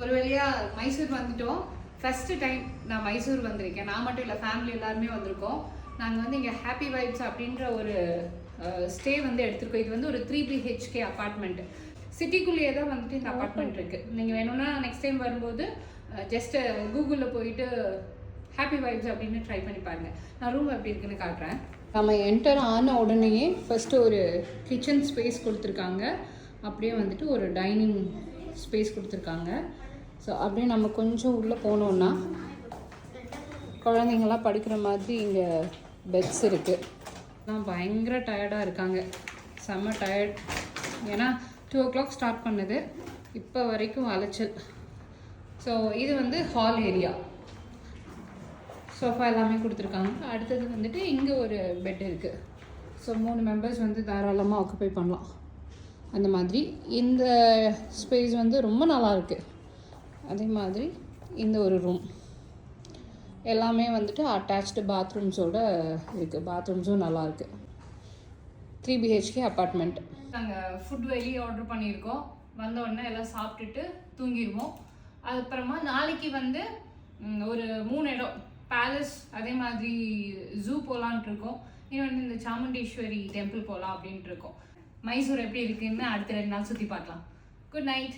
ஒரு வழியாக மைசூர் வந்துட்டோம். ஃபஸ்ட்டு டைம் நான் மைசூர் வந்திருக்கேன். நான் மட்டும் இல்லை, ஃபேமிலி எல்லாருமே வந்திருக்கோம். நாங்கள் வந்து இங்கே ஹாப்பி வைப்ஸ் அப்படின்ற ஒரு ஸ்டே வந்து எடுத்திருக்கோம். இது வந்து ஒரு 3 BHK அப்பார்ட்மெண்ட். சிட்டிக்குள்ளேயே தான் வந்துட்டு இந்த அப்பார்ட்மெண்ட் இருக்குது. நீங்கள் வேணும்னா நெக்ஸ்ட் டைம் வரும்போது ஜஸ்ட்டு கூகுளில் போயிட்டு ஹாப்பி வைப்ஸ் அப்படின்னு ட்ரை பண்ணி பாருங்கள். நான் ரூம் எப்படி இருக்குன்னு காட்டுறேன். நம்ம என்டர் ஆன உடனேயே ஃபஸ்ட்டு ஒரு கிச்சன் ஸ்பேஸ் கொடுத்துருக்காங்க. அப்படியே வந்துட்டு ஒரு டைனிங் ஸ்பேஸ் கொடுத்துருக்காங்க. ஸோ அப்படியே நம்ம கொஞ்சம் உள்ளே போனோன்னா குழந்தைங்களாம் படுக்கிற மாதிரி இங்கே பெட்ஸ் இருக்குது. நான் பயங்கர டயர்டாக இருக்காங்க, செம்ம டயர்ட். ஏன்னா 2 o'clock ஸ்டார்ட் பண்ணது, இப்போ வரைக்கும் அலைச்சல். ஸோ இது வந்து ஹால் ஏரியா, சோஃபா எல்லாமே கொடுத்துருக்காங்க. அடுத்தது வந்துட்டு இங்கே ஒரு பெட் இருக்குது. ஸோ 3 மெம்பர்ஸ் வந்து தாராளமாக ஆக்குப்பை பண்ணலாம். அந்த மாதிரி இந்த ஸ்பேஸ் வந்து ரொம்ப நல்லா இருக்குது. அதே மாதிரி இந்த ஒரு ரூம் எல்லாமே வந்துட்டு அட்டாச்டு பாத்ரூம்ஸோடு இருக்குது. பாத்ரூம்ஸும் நல்லாயிருக்கு. 3 BHK அப்பார்ட்மெண்ட். நாங்கள் ஃபுட் வெளியே ஆர்டர் பண்ணியிருக்கோம். வந்தோடனே எல்லாம் சாப்பிட்டுட்டு தூங்கிடுவோம். அதுக்கப்புறமா நாளைக்கு வந்து ஒரு 3 இடம், பேலஸ், அதே மாதிரி ஜூ போகலான்ட்டு இருக்கோம். இன்னொன்று இந்த சாமுண்டேஸ்வரி டெம்பிள் போகலாம் அப்படின்ட்டு இருக்கோம். மைசூர் எப்படி இருக்குன்னு அடுத்த 2 நாள் சுற்றி பார்க்கலாம். Good night.